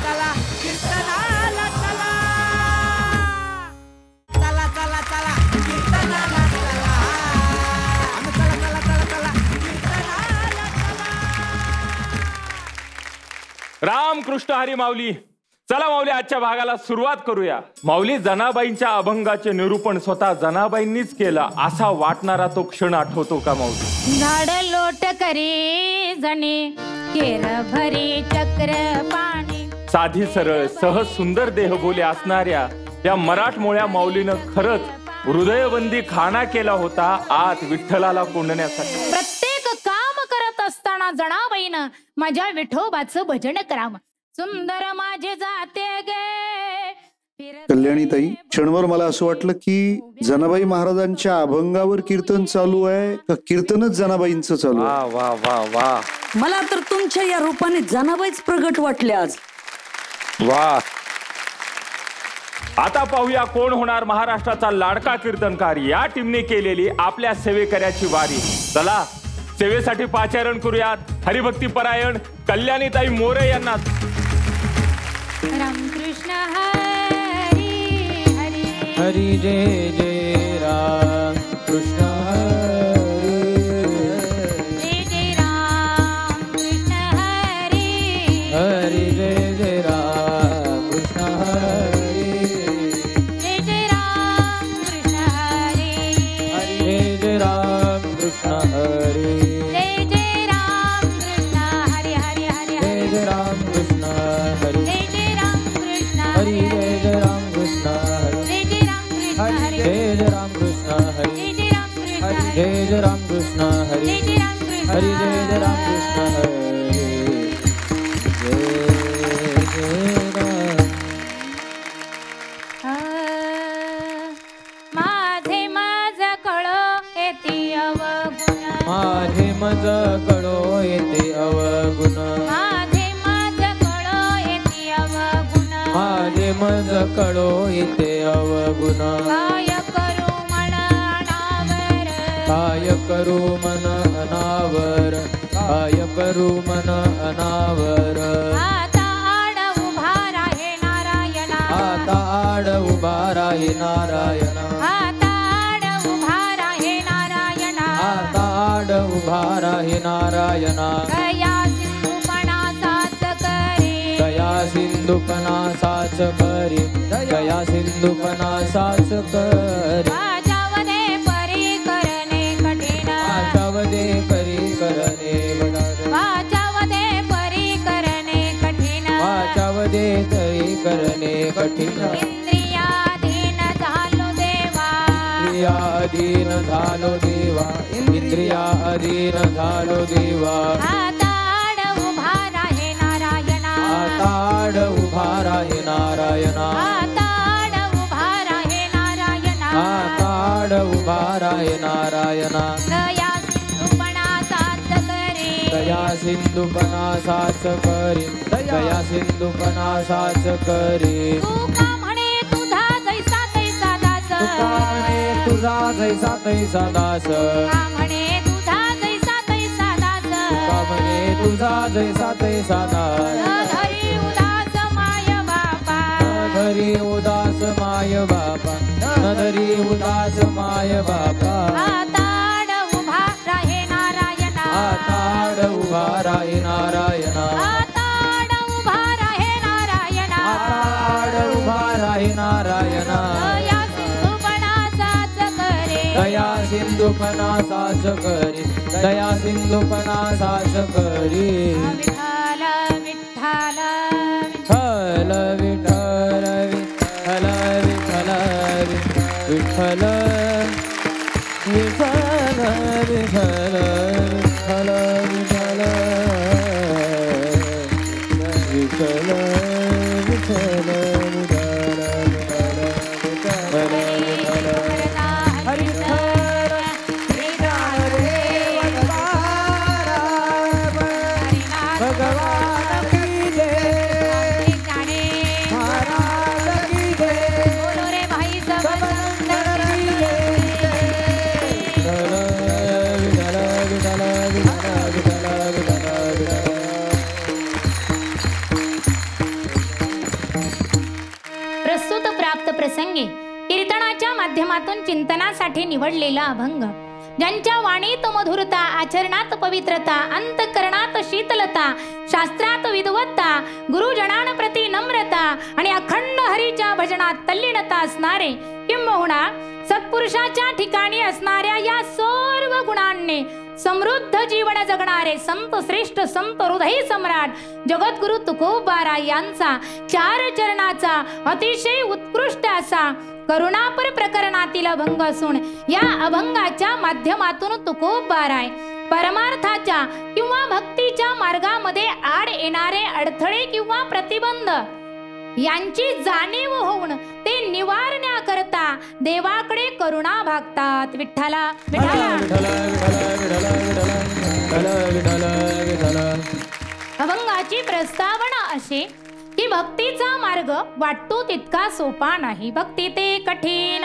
चला कीर्तनाला चला चला चला चला कीर्तनाला चला चला चला चला चला कीर्तनाला चला. रामकृष्ण हरी माऊली. चला माऊली, आजच्या भागाला सुरुवात करूया. माऊली, जनाबाईंच्या अभंगाचे निरूपण स्वतः जनाबाईंनीच केलं असा वाटणारा तो क्षण आठवतो का माऊली? झाड लोट करी जणी केर भरी चक्र पाणी. साधी सरळ सहज सुंदर देहबोली असणाऱ्या या मराठमोळ्या माऊलीनं खरंच हृदयबंदी खाना केला होता आत विठ्ठलाला कोंडण्यासाठी. प्रत्येक काम करत असताना जनाबाईनं माझ्या विठोबाचं भजन करावं. सुंदर माझे जाते गे. कल्याणीताई, क्षणभर मला असं वाटलं की जनाबाई महाराजांच्या अभंगावर कीर्तन चालू आहे का कीर्तनच जनाबाईंचं चालू आहे? वा वा वा. मला तर तुमच्या या रूपाने जनाबाईच प्रगट वाटले आज. वा. आता पाहूया कोण होणार महाराष्ट्राचा लाडका कीर्तनकार. या टीमने केलेली आपल्या सेवेकऱ्याची वारी. चला सेवेसाठी पाचारण करूयात हरिभक्ती परायण कल्याणीताई मोरे यांना. रामकृष्ण हरी हरी हरी जय जय राम कृष्ण जय जय राम कृष्ण हरी हरी जय जय राम कृष्ण जय जय राम कृष्ण हरी हरी जय राम कृष्ण हरी जय जय राम कृष्ण हरी हरी हरी जय जय राम कृष्ण हरी जय जय राम कृष्ण हरी जय जय राम कृष्ण हरी जय जय राम कृष्ण हरी जय जय राम कृष्ण हरी जय जय राम कृष्ण हरी जय जय राम कृष्ण हरी जय जय राम कृष्ण हरी जय जय राम कृष्ण हरी जय जय राम. माझे माझ कळो येती अवगुण. माझे मज कळो येते अवगुण. माझे माझ कळो येती अवगुण. माझे मज कळो येते अवगुण. काय करू मन अनावर. काय करू मन अनावर. काय करू मन अनावर. आता आड उभा राहे नारायणा. आता आड उभा राही नारायणा. आता आड उभा राहे नारायणा. आता आड उभा राही नारायणा. गया सिंधुपणा साच करे. गया सिंधुपणा साच करी. गया सिंधुपणा साच करी. वाजावदे परी करणे कठीण. आशावदे करी करणे वडार. वाजावदे परी करणे कठीण. वाचावदे तरी करणे कठीण. इंद्रियाधीन झालो देवा. इंद्रियाधीन झालो देवा. इंद्रियाधीन झालो देवा. आता आड उभा राहे नारायणा. आता आड उभा राहे नारायणा. आता आड उभा राहे नारायणा. आता आड उभा राहे नारायणा. दया सिंधुपणा साच करे. दया सिंधुपणा साच करी. दया सिंधुपणा साच करी. तुका म्हणे तुझा जैसा तैसा दास. तुका म्हणे तुझा जैसा तैसा दास. तुका म्हणे तुझा जैसा तैसा दास. तुका म्हणे तुझा जैसा तैसा दास. धरी उदास माय बापा. धरी उदास माय बापा. धरी उदास माय बापा. आता आड उभा राहे नारायणा. आता आड उभा राही नारायणा. आता आड उभा राहे नारायणा. आता आड उभा राही नारायणा. दया सिंधुपणा साच करे. दया सिंधुपणा साच करी. दया सिंधुपणा साच करी. विठ्ठल विठ्ठल विठ्ठल विठ्ठल विठ्ठल विठ्ठल विठ्ठल विठ्ठल विठ्ठल विठ्ठल विठ्ठल विठ्ठल विठ्ठल भगवान की जय. महाराज की जय. बोलो रे भाई सब सबंदर की जय. विठ्ठल विठ्ठल विठ्ठल विठ्ठल विठ्ठल विठ्ठल विठ्ठल. प्रसंगी कीर्तनाच्या माध्यमातून चिंतनासाठी निवडलेला अभंग, ज्यांच्या वाणीत मधुरता, आचरणात पवित्रता, अंतकरणात शीतलता, शास्त्रात विद्वत्ता, गुरुजनांप्रती नम्रता आणि अखंड हरीच्या भजनात तल्लीनता असणारे, किंबहुना सत्पुरुषाच्या ठिकाणी असणाऱ्या या सर्व गुणांनी समृद्ध जीवन जगणारे संत श्रेष्ठ संत हृदय सम्राट जगद्गुरु तुकोबारा यांचा 4 चरणाचा अतिशय उत्कृष्ट असा करुणापर प्रकरणातील अभंग असून, या अभंगाच्या माध्यमातून तुकोबाराय परमार्थाच्या किंवा भक्तीच्या मार्गामध्ये आड येणारे अडथळे किंवा प्रतिबंध यांची जाणीव होऊन ते निवारण्याकरता देवाकडे करुणा भागतात. विठ्ठला अभंगाची प्रस्तावना अशी की भक्तीचा मार्ग वाटतो तितका सोपा नाही, भक्ती ते कठीण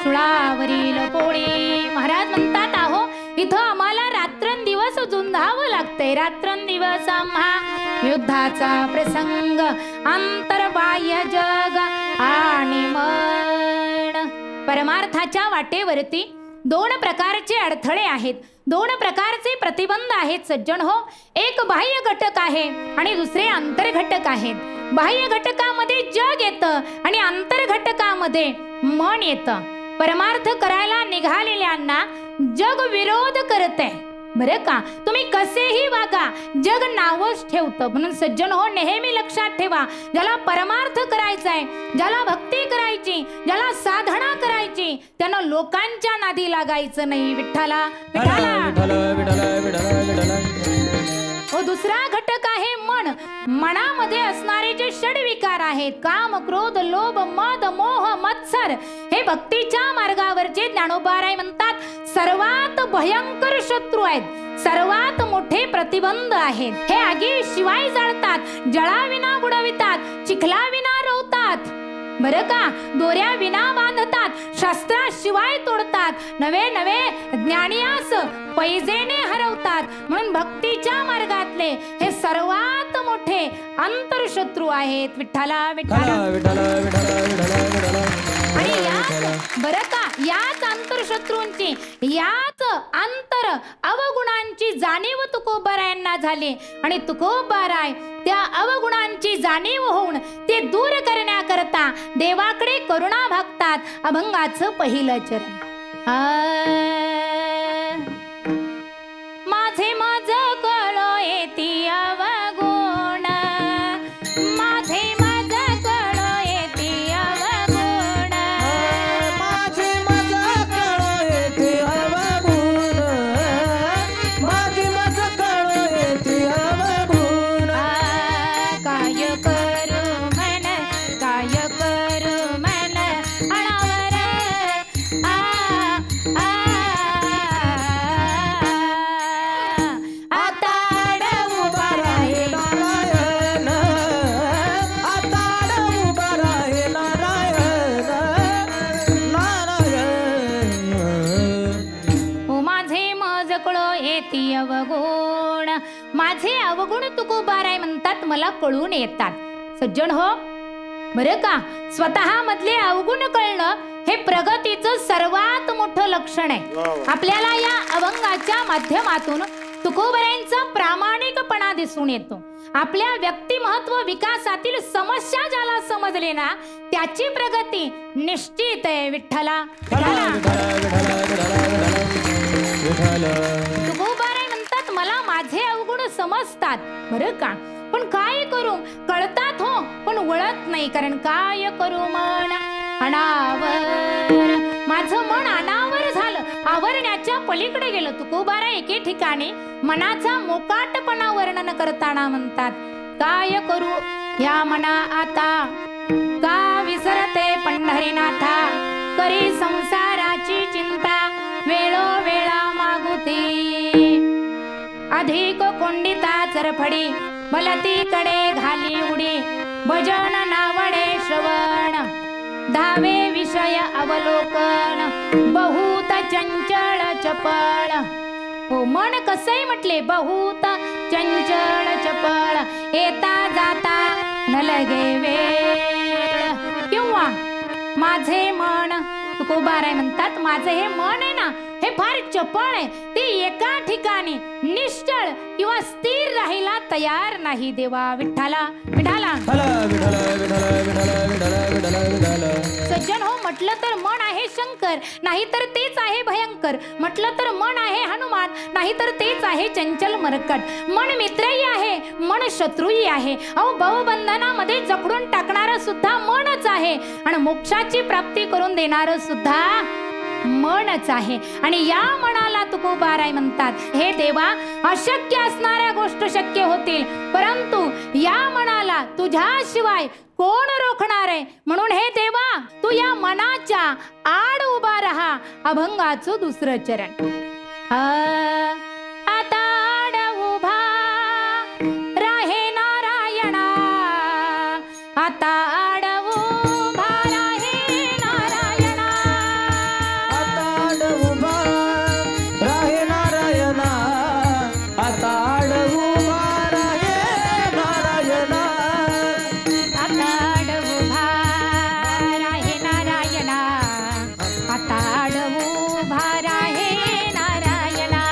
सुळावरील पोळी. महाराज म्हणतात, आहो इथं आम्हाला रात्रंदिवस झुंजावं लागतंय, रात्रंदिवस आम्हा युद्धाचा प्रसंग, अंतर्बाह्य जग आणि मन. परमार्थाच्या वाटेवरती 2 प्रकारचे अडथळे आहेत, 2 प्रकारचे प्रतिबंध आहेत सज्जन हो. एक बाह्य घटक आहे आणि दुसरे अंतर घटक आहेत. बाह्य घटकामध्ये जग येतं आणि अंतर घटकामध्ये मन येतं. परमार्थ करायला निघालेल्यांना जग विरोध करते, बरं का. तुम्ही कसेही वागा, जग नावच ठेवतं. म्हणून सज्जन हो, नेहमी लक्षात ठेवा, ज्याला परमार्थ करायचाय, ज्याला भक्ती करायची, ज्याला साधना करायची, त्यानं लोकांच्या नादी लागायचं नाही. विठ्ठला दुसरा घटक आहे मन. मनामध्ये असणारे जे षडविकार आहेत, काम, क्रोध, लोभ, मद, मोह, मत्सर, हे भक्तीच्या मार्गावरचे ज्ञानोबाराय म्हणतात सर्वात भयंकर शत्रू आहेत, सर्वात मोठे प्रतिबंध आहेत. हे आगी शिवाय जाळतात, जळाविना बुडवितात, चिखलाविना रोवतात, बरं का. दोऱ्या विना बांधतात, शस्त्राशिवाय तोडतात, नवे नवे ज्ञानियास पैजेने हरवतात. म्हणून भक्तीच्या मार्गातले हे सर्वात मोठे अंतरशत्रू आहेत. विठ्ठला आणि याच बरं का, याच अंतरशत्रूंची, याच अंतर अवगुणांची जाणीव तुकोबारायांना झाली आणि तुकोबाराय त्या अवगुणांची जाणीव होऊन ते दूर करण्याकरता देवाकडे करुणा भागतात. अभंगाचं पहिलं चरण, माझे माझ कळो येती अवगुण, माझे माझ कळो येती अवगुण, माझे माझ कळो येते अवगुण, माझे माझ कळो येते अवगुण. काय करू मन, काय करू मन अणावर, आताड उभा राहे नारायण, आताड उभा राहे नारायण, नारायण. ओ माझे मज कळो येती अवगुण, माझे अवगुण तुकोबाराय म्हणतात मला कळून येतात. सज्जन हो, बरं का, स्वतः मधले अवगुण कळणं हे प्रगतीचं सर्वात मोठं लक्षण आहे. आपल्याला या अभंगाच्या माध्यमातून तुकोबारायांचा प्रामाणिकपणा दिसून येतो. आपल्या व्यक्तिमत्व विकासातील समस्या ज्याला समजले ना, त्याची प्रगती निश्चित आहे. विठ्ठला तुकोबाराय म्हणतात मला माझे अवगुण समजतात, बरं का, पण काय करू, कळतात हो पण वळत नाही. कारण काय करू मन अनावर, माझं मन अनावर झालं, आवरण्याच्या पलीकडे गेलं. तुकोबाराय एके ठिकाणी मनाचा मोकाटपणा वर्णन करताना म्हणतात, काय करू या मना आता, का विसरते पंढरीनाथा, करी संसाराची चिंता, वेळोवेळा मागुती, अधिक कोंडिता चरफडी, भलतीकडे घाली उडी, भजन नावडे श्रवण, धावे विषय अवलोकन, बहुत चंचळ चपळ. हो, मन कसंही म्हटले, बहुत चंचळ चपळ, येता जाता न लगे वेळ, किंवा माझे मन तुकोबाराय म्हणतात माझे हे मन आहे ना हे फार चपळ आहे, ते एका ठिकाणी निश्चळ किंवा स्थिर राहायला तयार नाही देवा. विठ्ठला विठ्ठला सज्जन हो, म्हटलं तर मन आहे शंकर, नाही तर तेच आहे भयंकर. म्हटलं तर मन आहे हनुमान, नाही तर तेच आहे चंचल मरकट. मन मित्रही आहे, मन शत्रूही आहे. अहो भवबंधनामध्ये जखडून टाकणारं सुद्धा मनच आहे आणि मोक्षाची प्राप्ती करून देणारं सुद्धा मनच आहे. आणि या मनाला तुकोबाराय म्हणतात हे देवा, अशक्य असणाऱ्या गोष्ट शक्य होतील, परंतु या मनाला तुझ्याशिवाय कोण रोखणार आहे. म्हणून हे देवा, तू या मनाच्या आड उभा राहा. अभंगाचं दुसरं चरण. आता आड उभा राहे नारायणा, आता आड उभा राहे नारायणा, आता आड उभा राहे नारायणा, आता आड उभा राहे नारायणा, आता आड उभा राहे नारायणा, आता आड उभा राहे नारायणा,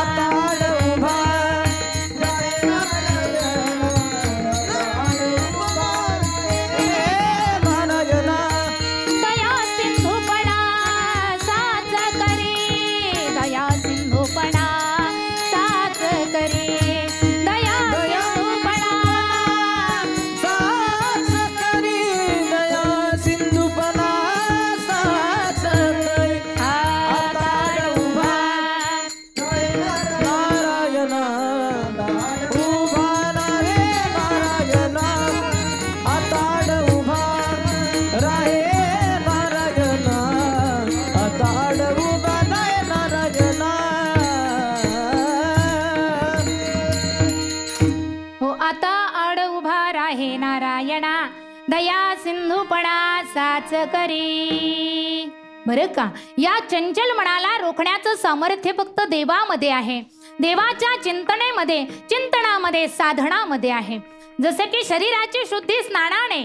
आता आड उभा राहे नारायणा. दया सिंधुपणा साच करी, दया सिंधुपणा साच करी, दया सिंधुपणा साच करी, दया सिंधुपणा साच करी. आता आड उभा नारायणा, उभा राहे नारायणा, आता आड उभा राहे नारायणा, आता आड उभा राहे नारायणा. हो आता आड उभा राहे नारायणा, दया सिंधुपणा साच करी. बरं का, या चंचल मनाला रोखण्याचं सामर्थ्य फक्त देवामध्ये आहे. देवाच्या चिंतनामध्ये साधनामध्ये आहे. जसे की शरीराची शुद्धी स्नानाने,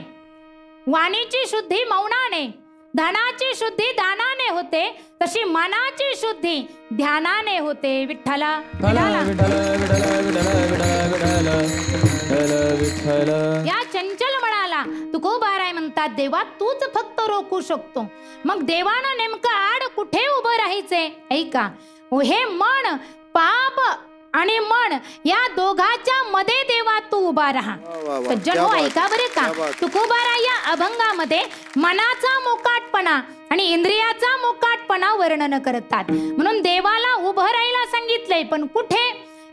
वाणीची शुद्धी मौनाने, धनाची शुद्धी दानाने होते, तशी मनाची शुद्धी ध्यानाने होते. विठ्ठला विठ्ठला. या चंचल मनाला तुकोबाराय म्हणतात देवा, तूच फक्त रोखू शकतो. मग देवानं नेमकं आड कुठे उभं राहायचे ऐका. हे मन, पाप आणि मन या दोघाच्या मध्ये देवा तू उभा राहा. सज्जन हो, ऐका बरे का, तुकोबाराय या अभंगामध्ये मनाचा मोकाटपणा आणि इंद्रियाचा मोकाटपणा वर्णन करतात. म्हणून देवाला उभं राहायला सांगितलंय, पण कुठे?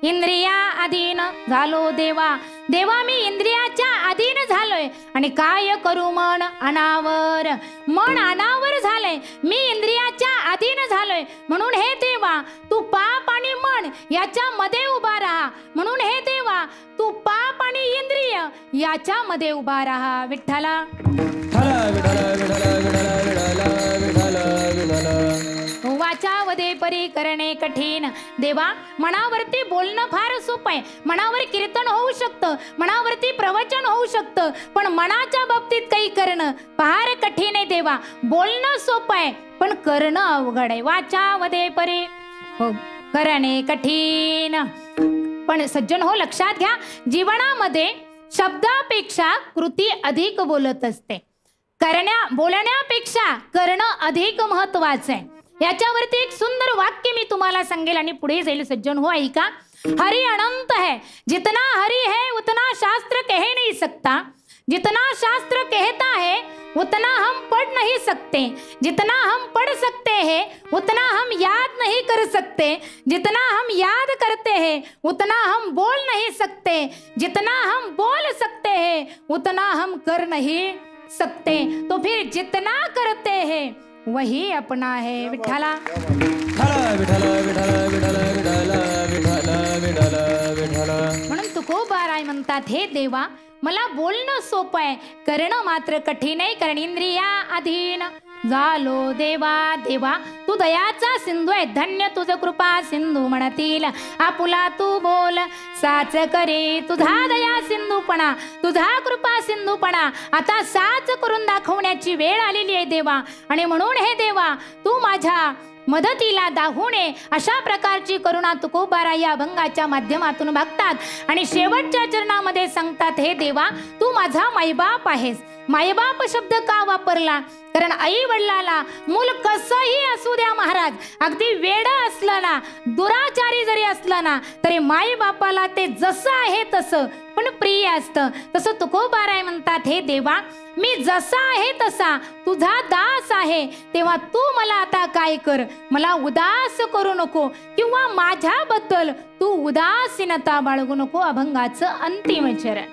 इंद्रिया अधीन झालो देवा. देवा मी इंद्रियाच्या अधीन झालोय आणि काय करू मन अनावर. मन अनावर झालंय, मी इंद्रियाच्या अधीन झालोय. म्हणून हे देवा तू पाप आणि मन याच्या मध्ये उभा राहा. म्हणून हे देवा तू पाप आणि इंद्रिय याच्या मध्ये उभा राहा. विठ्ठला वाचावदे परी करणे कठीण. देवा मनावरती बोलणं फार सोपं आहे, मनावर कीर्तन होऊ शकतं, मनावरती प्रवचन होऊ शकतं, पण मनाच्या बाबतीत काही करणं फार कठीण आहे. देवा बोलणं सोपं आहे पण करणं अवघड आहे. वाचावदे परी हो करणे कठीण. पण सज्जन हो, लक्षात घ्या, जीवनामध्ये शब्दापेक्षा कृती अधिक बोलत असते. बोलण्यापेक्षा करणं अधिक महत्वाचं आहे. याच्यावरती एक सुंदर वाक्य मी तुम्हाला सांगेल आणि पुढे जाईल. सज्जन हो ऐका. हरि अनंत है, जितना हरि है उतना शास्त्र कह नहीं सकता. जितना शास्त्र कहता है उतना हम पढ़ नहीं सकते. जितना हम पढ़ सकते हैं उतना हम याद नहीं कर सकते. जितना हम याद करते हैं उतना हम बोल नहीं सकते. जितना हम बोल सकते हैं उतना हम कर नहीं सकते. तो फिर जितना करते हैं वही अपना है. विठ्ठला म्हणून तुकोबाराय म्हणतात हे देवा मला बोलणं सोपं आहे, करणं मात्र कठीण आहे. कारण इंद्रिया अधीन झालो देवा देवा तू दयाचा सिंधू आहे, धन्य तुझ कृपा सिंधू म्हणतील आपुला तू बोल साच करे तुझा दया सिंधूपणा, तुझा कृपा सिंधूपणा आता साच करून दाखवण्याची वेळ आलेली आहे देवा. आणि म्हणून हे देवा तू माझ्या मदतीला धावून ये अशा प्रकारची करुणा तुकोबारा या अभंगाच्या माध्यमातून बघतात. आणि शेवटच्या चरणामध्ये सांगतात, हे देवा तू माझा माईबाप आहेस. मायबाप शब्द का वापरला? कारण आई वडिलाला मूल कसंही असू द्या महाराज, अगदी वेड असलं ना, दुराचारी जरी असलं ना, तरी माई बापाला ते जसं आहे तसं पण प्रिय असतं. तसं तुकोबाराय म्हणतात, हे देवा मी जसा आहे तसा तुझा दास आहे, तेव्हा तू मला आता काय कर, मला उदास करू नको किंवा माझ्याबद्दल तू उदासीनता बाळगू नको. अभंगाचं अंतिम चरण.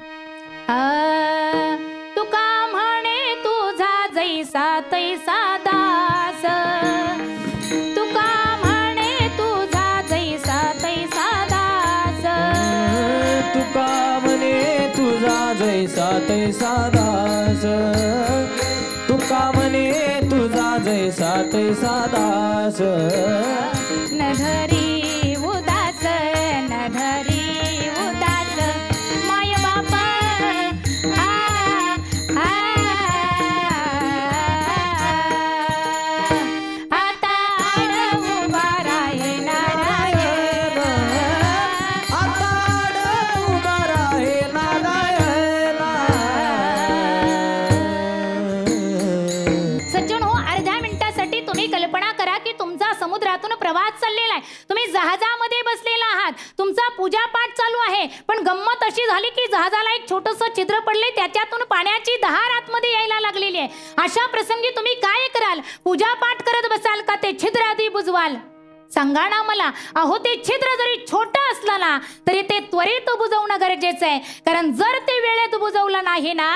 तुका म्हणे तुझा जैसा तैसा दास, तुका म्हणे तुझा जैसा तैसा दास, तुका म्हणे तुझा जैसा तैसा दास, तुका म्हणे तुझा जैसा तैसा दास. न धरी उदास, न धरी उदास माय बापा आता उभा राहे नारायण, आता उभा राहे नारायण. सज्जन हो, अर्ध्या मिनिटासाठी तुम्ही कल्पना करा की तुमचा समुद्रातून प्रवास चाललेला आहे, तुम्ही जहाजामध्ये बसलेला आहात, तुमचा पूजापाठ चालू आहे, पण गंमत अशी झाली की जहाजाला एक छोटंसं छिद्र पडले, त्याच्यातून पाण्याची धार आतमध्ये यायला लागलेली आहे. अशा प्रसंगी तुम्ही काय कराल? पूजापाठ करत बसाल का ते छिद्र आधी बुजवाल? सांगा ना मला. अहो ते छिद्र जरी छोटं असलं ना तरी ते त्वरित बुजवणं गरजेचं आहे, कारण जर ते वेळेत बुजवलं नाही ना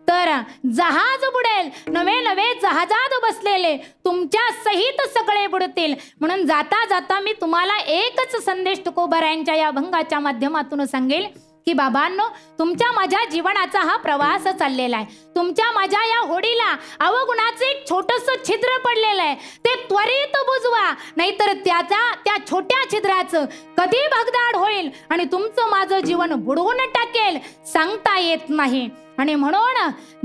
तर जहाज बुडेल, नवे नवे जहाजात बसलेले तुमच्या सहित सगळे बुडतील. म्हणून जाता जाता मी तुम्हाला एकच संदेश तुकोबारायांच्या या अभंगाच्या माध्यमातून सांगेल की बाबांनो, तुमच्या माझ्या जीवनाचा हा प्रवास चाललेला आहे. तुमच्या माझ्या या होडीला अवगुणाचे एक छोटंसं छिद्र पडलेलं आहे, ते त्वरित बुजवा, नाहीतर त्या छोट्या छिद्राचं कधी भगदाड होईल आणि तुमचं माझं जीवन बुडवून टाकेल, सांगता येत नाही. आणि म्हणून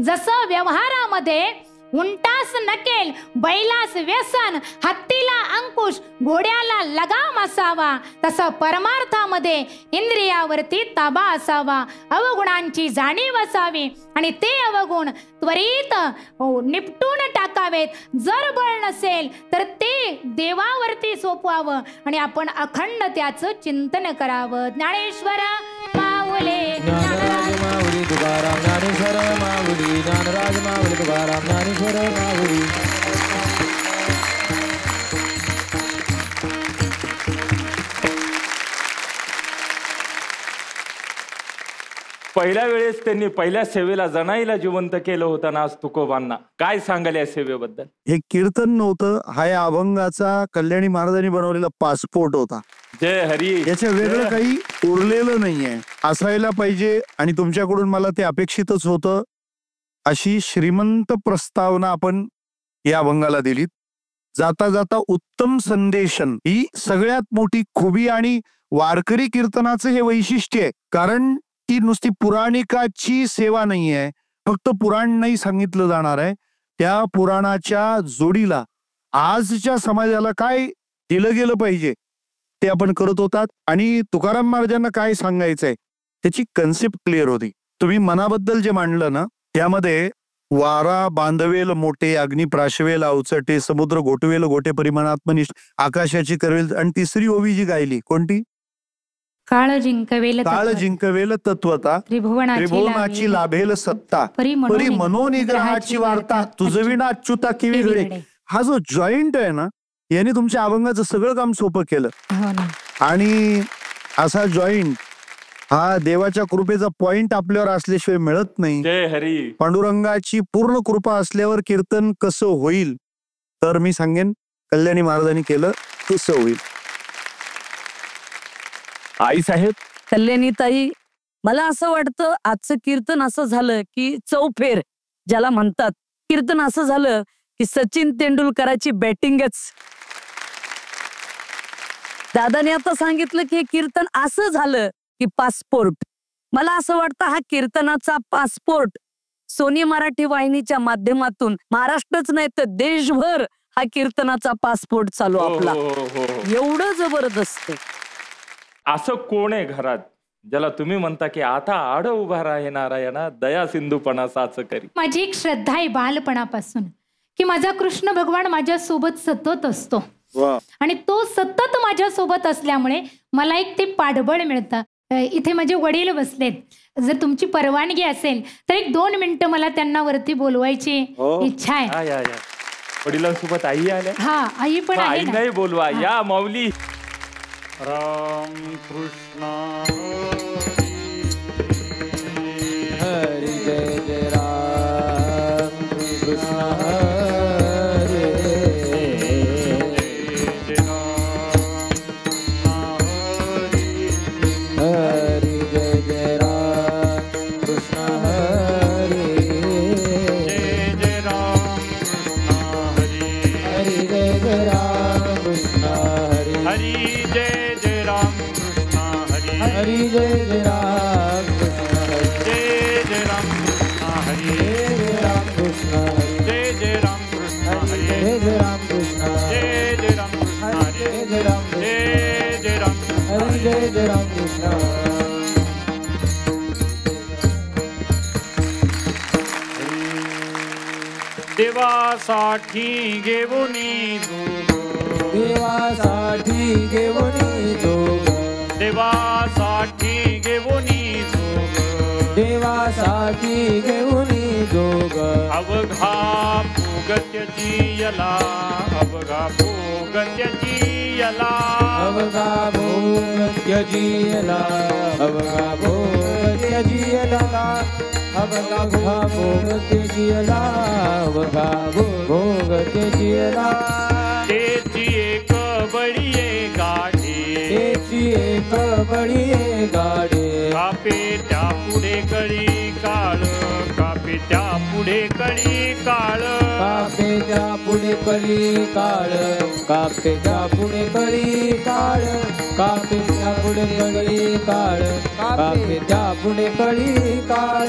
जसं व्यवहारामध्ये उंटास नकेल, बैलास व्यसन, हत्तीला अंकुश, घोड्याला लगाम असावा, तसं परमार्थामध्ये इंद्रियावरती ताबा असावा, अवगुणांची जाणीव असावी आणि ते अवगुण त्वरित निपटून टाकावेत. जर बळ नसेल तर ते देवावरती सोपवावं आणि आपण अखंड त्याचं चिंतन करावं. ज्ञानेश्वर माऊली, ज्ञानराज माऊली तुकाराम, ज्ञानेश्वर माऊली, ज्ञानराज माऊली तुकाराम, ज्ञानेश्वर माऊली. पहिल्या वेळेस त्यांनी पहिल्या सेवेला जनाईला जिवंत केलं होतं ना आज तुकोबांना. काय सांगाल या सेवेबद्दल? हे कीर्तन नव्हतं, हा या अभंगाचा कल्याणी महाराजांनी बनवलेला पासपोर्ट होता. जय हरी. याच्या वेगळं काही उरलेलं नाहीये, असायला पाहिजे आणि तुमच्याकडून मला ते अपेक्षितच होतं. अशी श्रीमंत प्रस्तावना आपण या अभंगाला दिलीत. जाता जाता उत्तम संदेशन ही सगळ्यात मोठी खुबी आणि वारकरी कीर्तनाचं हे वैशिष्ट्य आहे. कारण ती नुसती पुराणिकाची सेवा नाही आहे, फक्त पुराण नाही सांगितलं जाणार आहे, त्या पुराणाच्या जोडीला आजच्या समाजाला काय दिलं गेलं पाहिजे ते आपण करत होतात. आणि तुकाराम महाराजांना काय सांगायचंय त्याची कन्सेप्ट क्लिअर होती. तुम्ही मनाबद्दल जे मांडलं ना त्यामध्ये वारा बांधवेल मोठे, अग्नी प्राशवेल अवचटे, समुद्र घोटवेल गोटे परिमाणात्मनिष्ठ, आकाशाची करवेल, आणि तिसरी ओवी जी गायली कोणती? काळ जिंकवेल तत्वता, त्रिभुवनाची लाभेल सत्ता, परी मनोनिग्रहाची वार्ता, तुझविना अच्युता किवी घडे. हा जो जॉईंट आहे ना याने तुमच्या अभंगाचं सगळं काम सोपं केलं. आणि असा जॉईंट हा देवाच्या कृपेचा पॉइंट आपल्यावर असल्याशिवाय मिळत नाही. जय हरी. पांडुरंगाची पूर्ण कृपा असल्यावर कीर्तन कसं होईल तर मी सांगेन कल्याणी महाराजांनी केलं कसं होईल. आई साहेब. कल्याणी ताई, मला असं वाटतं आजचं कीर्तन असं झालं की चौफेर ज्याला म्हणतात, कीर्तन असं झालं की सचिन तेंडुलकराची बॅटिंगच. दादाने आता सांगितलं की हे कीर्तन असं झालं की पासपोर्ट. मला असं वाटतं हा कीर्तनाचा पासपोर्ट सोनी मराठी वाहिनीच्या माध्यमातून महाराष्ट्रच नाही तर देशभर हा कीर्तनाचा पासपोर्ट चालू आपला. एवढं जबरदस्त. असं कोण आहे घरात ज्याला तुम्ही म्हणता की आता आड उभा राहे नारायणा दया सिंधूपणा साच करी. माझी एक श्रद्धा आहे बालपणापासून की माझा कृष्ण भगवान माझ्या सोबत सतत असतो आणि तो सतत माझ्या सोबत असल्यामुळे मला एक ते पाठबळ मिळतं. इथे माझे वडील बसलेत. जर तुमची परवानगी असेल तर एक 2 मिनिटं मला त्यांना वरती बोलवायची इच्छा आहे. वडिलांसोबत आई आल्या. हा आई पण आहे आई ना. नाही बोलवा. या माऊली. राम कृष्ण हरी जय जय राम कृष्ण हरी हरी जय जय राम कृष्ण हरी जय राम कृष्ण हरी जय जय राम कृष्ण हरी हरी जय राम कृष्ण हरी हरी जय जय राम कृष्ण हरी जय राम कृष्ण हरी जय राम कृष्ण हरी जय राम कृष्ण हरी जय राम कृष्ण हरी जय राम कृष्ण जय राम कृष्ण हरी जय राम कृष्ण जय हरी राम देवासाठी घेऊनी जोग देवासाठी घेऊनी जोग देवासाठी घेऊनी जोग देवासाठी घेऊनी जोग अवघा भोगत्याची यला अवघा भोगत्याची यला अवघा भोग त्यजियला अवघा भोग त्यजियला अवघा भोग त्यजियला अवघा भोग त्यजियला तेची एक बळीये गाठी त्याची एक बळी गाडी कापे त्या पुढे कळी काळ कापे त्या पुढे कळी काळ कापेच्या पुढे कळी काळ कापेच्या पुढे कळी काळ कापेच्या पुढे कळी काळ कापेच्या पुढे कळी काळ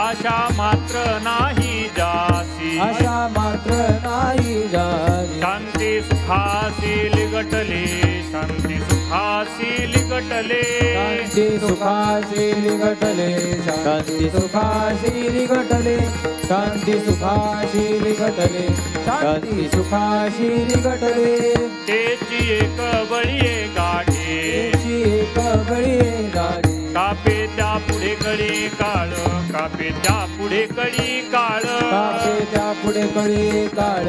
आशा मात्र नाही जासी आशा मात्र नाही जारी शांती सुखासी लिगटले शांती सुखासी लिगटले शांती सुखाशी घटले शांती सुखाशी घटले शांती सुखाशी घटले शांती सुखाशी घटले तेची एक बळीये गाठी त्याची एक बळी गाडी कापे त्या पुढे कळी काळ कापे त्या पुढे कळी काळ कापेच्या पुढे कळी काळ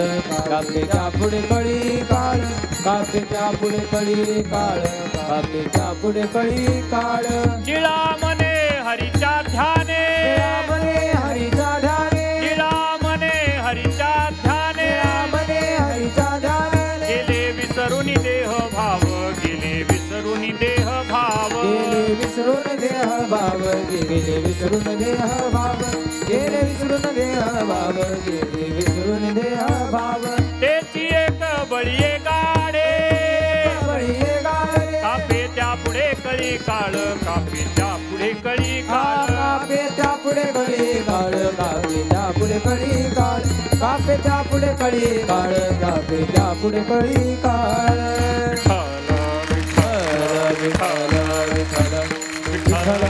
कापेच्या पुढे कळी काळ कापेच्या पुढे कळी काळ कापेच्या पुढे कळी काळ जिळा मने हरीच्या ध्याने रामने हरीचा ध्याने जिळा मने हरीच्या ध्याने रामने हरीचा ध्याने गेले विसरून देह भाव गेले विसरून देह भाव गेले विसरून देह भाव गेले विसरून देह भाव गेले विसरून देह भाव गेले विसरून देह भाव तेची एक बळीये गाडे बळीये गाडे कापे त्या पुढे कळी काळ कापे त्या पुढे कळी काळ कापेच्या पुढे कळी काळ कापेच्या पुढे कळी काळ कापेच्या पुढे कळी काळ कापेच्या पुढे कळी काळ विठ्ठल विठ्ठल विठ्ठल विठ्ठल विठ्ठल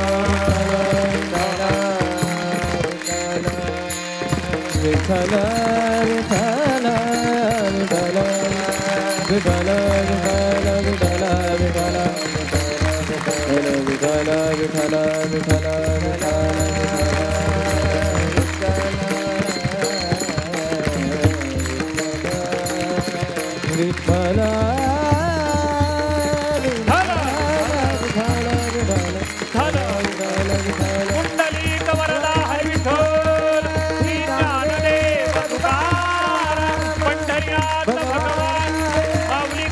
विठ्ठल विठ्ठल विठ्ठल विठ्ठल विठ्ठल विठ्ठल विठ्ठल विठ्ठल विठ्ठल कुंडलिक वरदा हरी विठ्ठल श्री ज्ञानदेव तुकाराम पंढरीनाथ भगवान माऊली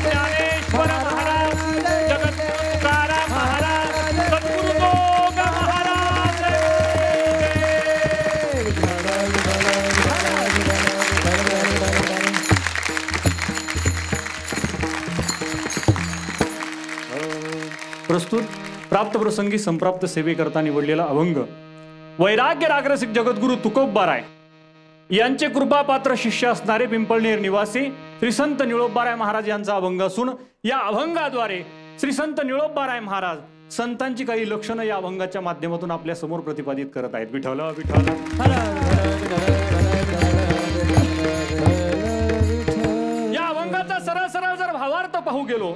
प्रस्तुत प्राप्तप्रसंगी संप्राप्त सेवेकरता निवडलेला अभंग वैराग्य रागरसिक जगद्गुरु तुकोबबाराय यांचे कृपापात्र शिष्य असणारे पिंपळनेर निवासी श्री संत निळोबाराय महाराज यांचा अभंग असून या अभंगाद्वारे श्री संत निळोबाराय महाराज संतांची काही लक्षणं या अभंगाच्या माध्यमातून आपल्या समोर प्रतिपादित करत आहेत. विठ्ठल विठ्ठल. या अभंगाचा सरळ सरळ जर भावार्थ पाहू गेलो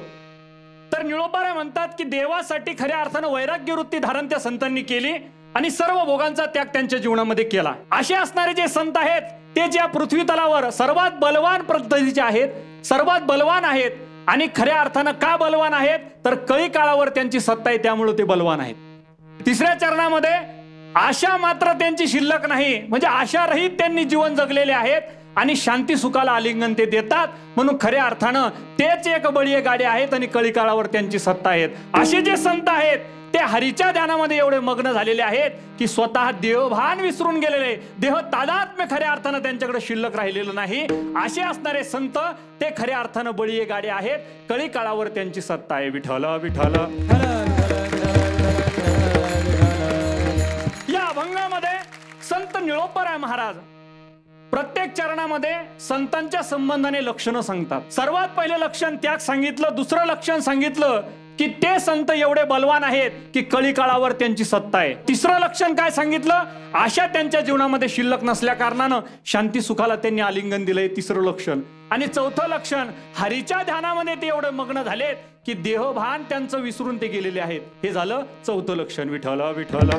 तर निळोबाराय म्हणतात की देवासाठी खऱ्या अर्थानं वैराग्य वृत्ती धारण त्या संतांनी केली आणि सर्व भोगांचा त्याग त्यांच्या जीवनामध्ये केला. असे असणारे जे संत आहेत ते ज्या पृथ्वी तलावर सर्वात बलवान पद्धतीचे आहेत, सर्वात बलवान आहेत. आणि खऱ्या अर्थानं का बलवान आहेत तर कळी काळावर त्यांची सत्ता आहे त्यामुळे ते बलवान आहेत. तिसऱ्या चरणामध्ये आशा मात्र त्यांची शिल्लक नाही, म्हणजे आशारहित त्यांनी जीवन जगलेले आहेत आणि शांती सुखाला आलिंगन ते देतात. म्हणून खऱ्या अर्थानं तेच एक बळीये गाडे आहेत आणि कळी काळावर त्यांची सत्ता आहेत. असे जे संत आहेत ते हरीच्या ध्यानामध्ये एवढे मग्न झालेले आहेत की स्वतः देहभान विसरून गेलेले, देह तादात्म्य खऱ्या अर्थानं त्यांच्याकडे शिल्लक राहिलेलं नाही. असे असणारे संत ते खऱ्या अर्थानं बळीये गाडे आहेत, कळी काळावर त्यांची सत्ता आहे. विठ्ठल विठ्ठल. या अभंगामध्ये संत निळोबाराय महाराज प्रत्येक चरणामध्ये संतांच्या संबंधाने लक्षणं सांगतात. सर्वात पहिले लक्षण त्याग सांगितलं, दुसरं लक्षण सांगितलं की ते संत एवढे बलवान आहेत की कळी काळावर त्यांची सत्ता आहे. तिसरं लक्षण काय सांगितलं, आशा त्यांच्या जीवनामध्ये शिल्लक नसल्या कारणानं शांती सुखाला त्यांनी आलिंगन दिलंय, तिसरं लक्षण. आणि चौथं लक्षण हरीच्या ध्यानामध्ये ते एवढे मग्न झालेत की देहभान त्यांचं विसरून ते गेलेले आहेत. हे झालं चौथं लक्षण. विठ्ठल विठ्ठल.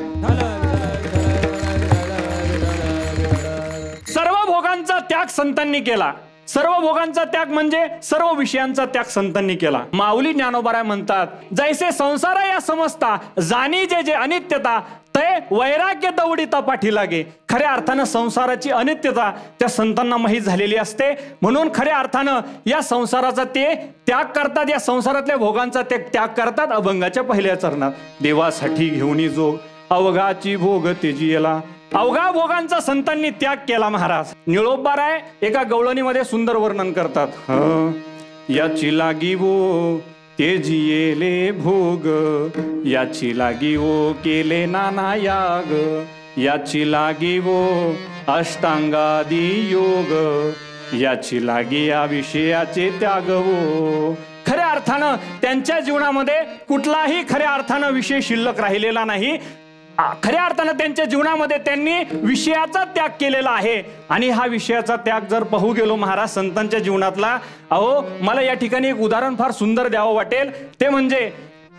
सर्व भोगांचा त्याग संतांनी केला. सर्व भोगांचा त्याग म्हणजे सर्व विषयांचा त्याग संतांनी केला. माऊली ज्ञानोबाराय म्हणतात जैसे संसार या समजता जाणी जे जे अनित्यता ते वैराग्य दौडिता पाठी लागे. खऱ्या अर्थानं संसाराची अनित्यता त्या संतांना माहीत झालेली असते. म्हणून खऱ्या अर्थानं या संसाराचा ते त्याग करतात, या संसारातल्या भोगांचा ते त्याग करतात. अभंगाच्या पहिल्या चरणात देवासाठी घेऊनी जोग अवघाची भोग तेजियला. अवघा भोगांचा संतांनी त्याग केला. महाराज निळोबाराय एका गवळणीमध्ये सुंदर वर्णन करतात. याची लागी वो तेजियेले भोग, याची लागी वो केले नाना याग, याची लागी वो अष्टांगादी योग, याची लागी या विषयाचे त्याग वो. खऱ्या अर्थानं त्यांच्या जीवनामध्ये कुठलाही खऱ्या अर्थानं विषय शिल्लक राहिलेला नाही. खऱ्या अर्थानं त्यांच्या जीवनामध्ये त्यांनी विषयाचा त्याग केलेला आहे. आणि हा विषयाचा त्याग जर पाहू गेलो महाराज संतांच्या जीवनातला, अहो मला या ठिकाणी एक उदाहरण फार सुंदर द्यावं वाटेल. ते म्हणजे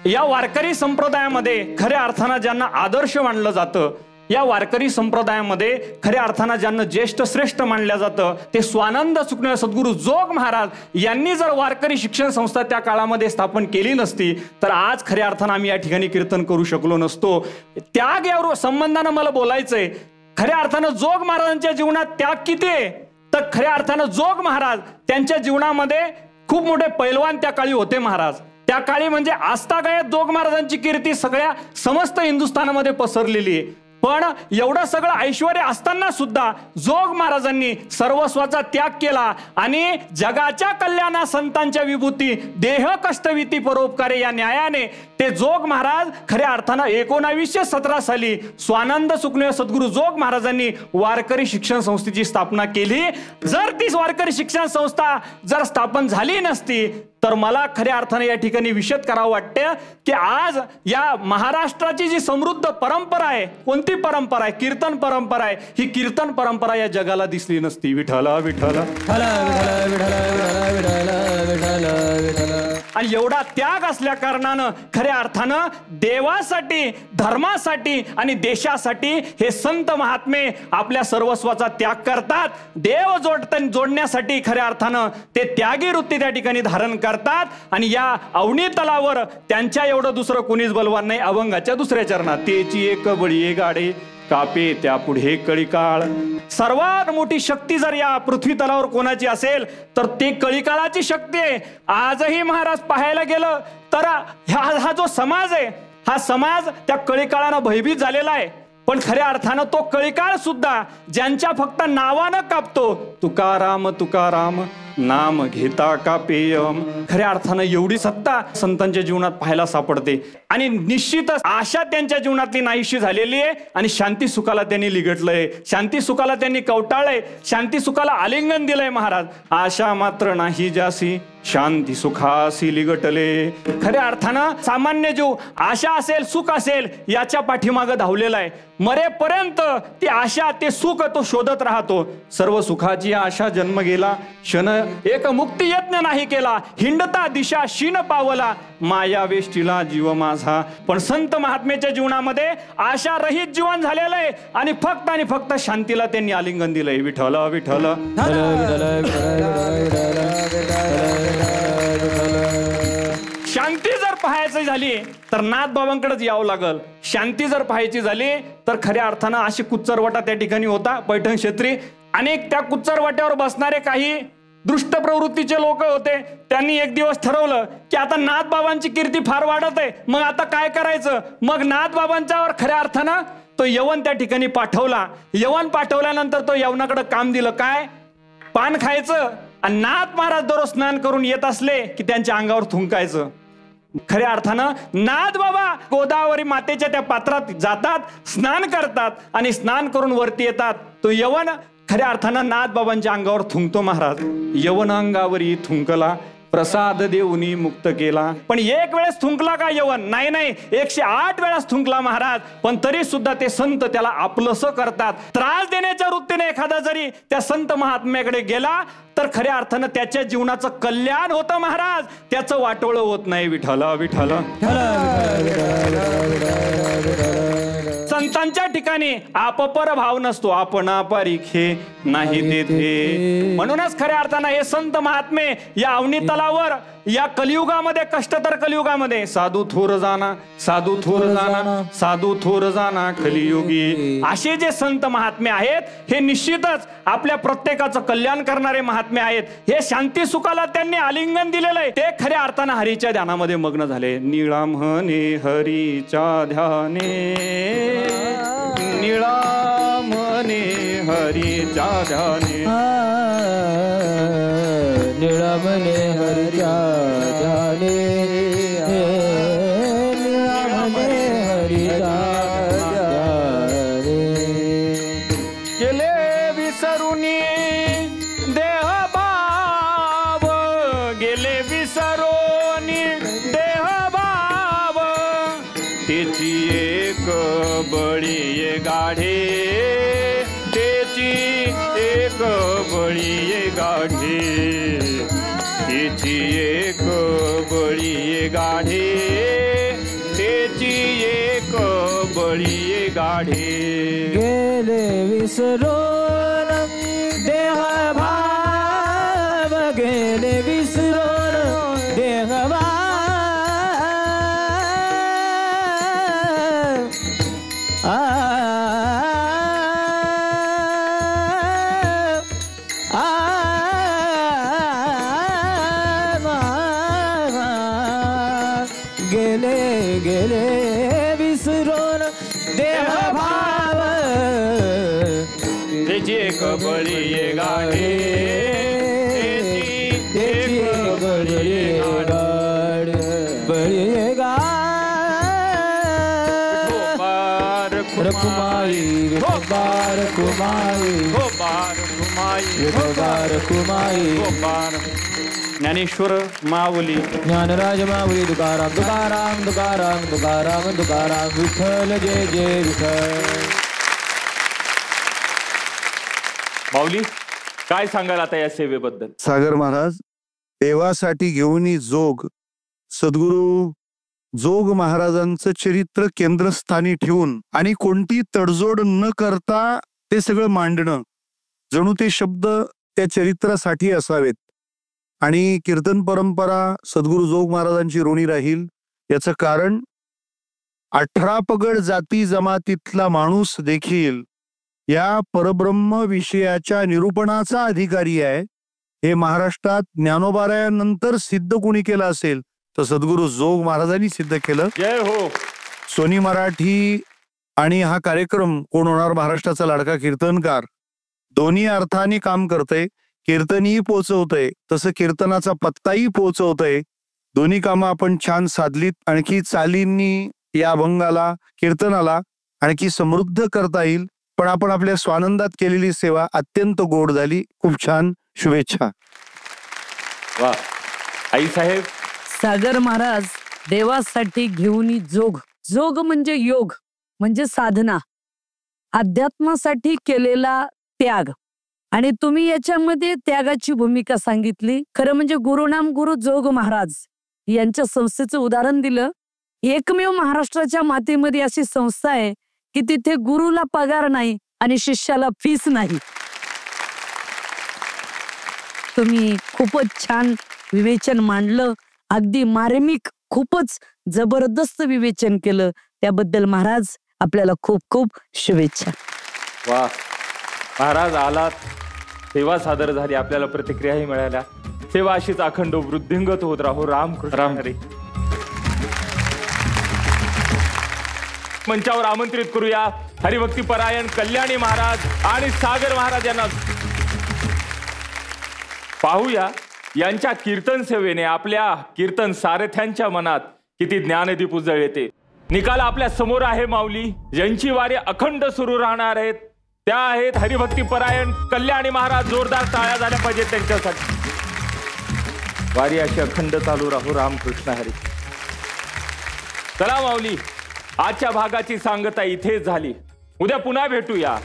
या वारकरी संप्रदायामध्ये खऱ्या अर्थानं ज्यांना आदर्श मानलं जातं, या वारकरी संप्रदायामध्ये खऱ्या अर्थानं ज्यांना ज्येष्ठ श्रेष्ठ मानलं जातं ते स्वानंद सुखदेव सद्गुरू जोग महाराज यांनी जर वारकरी शिक्षण संस्था त्या काळामध्ये स्थापन केली नसती तर आज खऱ्या अर्थानं आम्ही या ठिकाणी कीर्तन करू शकलो नसतो. त्याग या संबंधानं मला बोलायचंय. खऱ्या अर्थानं जोग महाराजांच्या जीवनात त्याग किती आहे तर खऱ्या अर्थानं जोग महाराज त्यांच्या जीवनामध्ये खूप मोठे पैलवान त्या काळी होते. महाराज त्या काळी म्हणजे आस्थागायत जोग महाराजांची कीर्ती सगळ्या समस्त हिंदुस्थानामध्ये पसरलेली आहे. पण एवढं सगळं ऐश्वर्य असताना सुद्धा जोग महाराजांनी सर्वस्वाचा त्याग केला आणि जगाच्या कल्याणा संतांच्या विभूती देह कष्टविती परोपकारे या न्यायाने ते जोग महाराज खऱ्या अर्थानं 1917 साली स्वानंद सुखदेव सद्गुरू जोग महाराजांनी वारकरी शिक्षण संस्थेची स्थापना केली. जर ती वारकरी शिक्षण संस्था जर स्थापन झाली नसती तर मला खऱ्या अर्थाने या ठिकाणी विषद करावं वाटतं की आज या महाराष्ट्राची जी समृद्ध परंपरा आहे, कोणती परंपरा आहे, कीर्तन परंपरा आहे, ही कीर्तन परंपरा या जगाला दिसली नसती. विठ्ठल विठ्ठल. आणि एवढा त्याग असल्या कारणानं खऱ्या अर्थानं देवासाठी, धर्मासाठी आणि देशासाठी हे संत महात्मे आपल्या सर्वस्वाचा त्याग करतात. देव जोडण्यासाठी खऱ्या अर्थानं ते त्यागी वृत्ती त्या ठिकाणी धारण करतात. आणि या अवनी तलावर त्यांच्या एवढं दुसरं कोणीच बलवान नाही. अभंगाच्या दुसऱ्या चरणात तेची एक बळीये गाडे कापे त्या पुढे कळी काळ. सर्वात मोठी शक्ती जर या पृथ्वी तलावर कोणाची असेल तर ते कळी काळाची शक्ती आहे. आजही महाराज पाहायला गेलं तर हा जो समाज आहे, हा समाज त्या कळी काळानं भयभीत झालेला आहे. पण खऱ्या अर्थानं तो कळीकाळ सुद्धा ज्यांच्या फक्त नावानं कापतो, तुकाराम तुकाराम नाम घेता का पेयम. खऱ्या अर्थानं एवढी सत्ता संतांच्या जीवनात पाहायला सापडते आणि निश्चितच आशा त्यांच्या जीवनातली नाहीशी झालेली आहे आणि शांती सुखाला त्यांनी लिगटलंय, शांती सुखाला त्यांनी कवटाळलंय, शांती सुखाला आलिंगन दिलंय. महाराज आशा मात्र नाही जासी शांती सुखासी लिगटले. खऱ्या अर्थानं सामान्य जीव आशा असेल सुख असेल याच्या पाठीमागं धावलेला आहे. मरेपर्यंत ती आशा ते सुख तो शोधत राहतो. सर्व सुखाची आशा जन्म गेला, क्षण एक मुक्ती यत्न नाही केला. हिंडता दिशा शीन पावला, माया वेष्टीला जीव माझा. पण संत महात्म्याच्या जीवनामध्ये आशा रहित जीवन झालेलं आहे आणि फक्त शांतीला त्यांनी आलिंगन दिलंय. विठ्ठल विठ्ठल. शांती जर पाहायची झाली तर नाथबाबांकडेच यावं लागल. शांती जर पाहायची झाली तर खऱ्या अर्थानं अशी कुच्चरवाटा त्या ठिकाणी होता पैठण क्षेत्री. अनेक त्या कुच्चरवाट्यावर बसणारे काही दृष्ट प्रवृत्तीचे लोक होते. त्यांनी एक दिवस ठरवलं की आता नाथबाबांची कीर्ती फार वाढत आहे, मग आता काय करायचं. मग नाथबाबांच्यावर खऱ्या अर्थानं तो यवन त्या ठिकाणी पाठवला. यवन पाठवल्यानंतर तो यवनाकडे काम दिलं, काय पान खायचं आणि नाथ महाराज दररोज स्नान करून येत असले की त्यांच्या अंगावर थुंकायचं. खऱ्या अर्थानं नाथ बाबा गोदावरी मातेच्या त्या पात्रात जातात, स्नान करतात आणि स्नान करून वरती येतात. तो यवन खऱ्या अर्थानं नाथ बाबांच्या अंगावर थुंकतो. महाराज यवन अंगावरी थुंकला, प्रसाद देऊनी मुक्त केला. पण एक वेळेस थुंकला का यवन? नाही, 108 वेळास थुंकला महाराज. पण तरी सुद्धा ते संत त्याला आपलंसं करतात. त्रास देण्याच्या वृत्तीने एखादा जरी त्या संत महात्म्याकडे गेला तर खऱ्या अर्थानं त्याच्या जीवनाचं कल्याण होतं महाराज, त्याचं वाटोळं होत नाही. विठ्ठल विठ्ठल. संतांच्या ठिकाणी आपपर भाव नसतो, आपणा पारिखे नाही तेथे. म्हणूनच खऱ्या अर्थानं हे संत महात्मे या अवनी तलावर या कलियुगामध्ये, कष्टतर कलियुगामध्ये साधू थोर जाना, साधू थोर जाना, साधू थोर जाना कलियुगी, असे जे संत महात्मे आहेत हे निश्चितच आपल्या प्रत्येकाचं कल्याण करणारे महात्मे आहेत. हे शांती सुखाला त्यांनी आलिंगन दिलेलं आहे. ते खऱ्या अर्थानं हरीच्या ध्यानामध्ये मग्न झाले. निळा म्हणे हरीच्या ध्याने, निळा म्हणे हरीच्या ध्याने, निळा म्हणे हरीच्या ध्याने, निळा म्हणे हरीच्या ध्याने. गेले विसरुनी देह भाव, गेले विसरुनी देह भाव, त्याची एक बळी गाढे, त्याची एक बळी गाढे, त्याची एक बळी गाढे, त्याची एक बळी गाढे. गेले विसरून देह भाव, गेले विसरून देह भाव, गेले गेले विसरून देह भाव, त्याची एक बळी गाढे, त्याची एक बळी गाढ, बळी गाढ. कुमारी विठोबार कुमारी, गोपार कुमाई, विठोबार कुमारी, गोपार. ज्ञानेश्वर माऊली, ज्ञानराज माऊली. तुकाराम तुकाराम तुकाराम तुकाराम तुकाराम, विठ्ठल जय जय विठ्ठल. माऊली काय सांगाल आता या सेवेबद्दल? सागर महाराज, देवासाठी घेऊन जोग सद्गुरु जोग महाराजांचं चरित्र केंद्रस्थानी ठेवून आणि कोणती तडजोड न करता ते सगळं मांडणं, जणू ते शब्द त्या चरित्रासाठी असावेत. आणि कीर्तन परंपरा सद्गुरु जोग महाराजांची ऋणी राहील याचं कारण 18 पगड जाती जमातीतला माणूस देखील या परब्रह्म विषयाच्या निरूपणाचा अधिकारी आहे. हे महाराष्ट्रात ज्ञानोबारायानंतर सिद्ध कोणी केलं असेल तर सद्गुरु जोग महाराजांनी सिद्ध केलं. जय हो. सोनी मराठी आणि हा कार्यक्रम कोण होणार महाराष्ट्राचा लाडका कीर्तनकार दोन्ही अर्थाने काम करतंय. कीर्तनही पोचवतंय तसं कीर्तनाचा पत्ताही पोचवतंय. दोन्ही कामं आपण छान साधलीत. आणखी चालींनी या अभंगाला कीर्तनाला आणखी समृद्ध करता येईल. पण आपण आपल्या स्वानंदात केलेली सेवा अत्यंत गोड झाली. खूप छान. शुभेच्छा. वा आई साहेब. सागर महाराज देवासाठी घेऊन जोग. जोग म्हणजे योग, म्हणजे साधना, अध्यात्मासाठी केलेला त्याग. आणि तुम्ही याच्यामध्ये त्यागाची भूमिका सांगितली. खरं म्हणजे गुरुनाम गुरु जोग महाराज यांच्या संस्थेचं उदाहरण दिलं. एकमेव महाराष्ट्राच्या मातीमध्ये अशी संस्था आहे की तिथे गुरुला पगार नाही आणि शिष्याला फीस नाही. तुम्ही खूपच छान विवेचन मांडलं. अगदी मार्मिक, खूपच जबरदस्त विवेचन केलं. त्याबद्दल महाराज आपल्याला खूप खूप शुभेच्छा. वा महाराज आलात, सेवा सादर झाली, आपल्याला प्रतिक्रियाही मिळाल्या. सेवा अशीच अखंड वृद्धिंगत होत राहो. रामकृष्ण हरी. मंचावर आमंत्रित करूया हरिभक्ती परायण कल्याणी महाराज आणि सागर महाराज यांना. पाहूया यांच्या कीर्तन सेवेने आपल्या कीर्तन सारथ्यांच्या मनात किती ज्ञानदीप उजळते. निकाल आपल्या समोर आहे माऊली. ज्यांची वारी अखंड सुरू राहणार आहेत त्या आहेत हरिभक्ती परायण कल्याणी महाराज. जोरदार टाळ्या झाल्या पाहिजेत त्यांच्यासाठी. वारी अशी अखंड चालू राहू. रामकृष्ण हरी. चला माऊली, आजच्या भागाची सांगता इथेच झाली. उद्या पुन्हा भेटूया.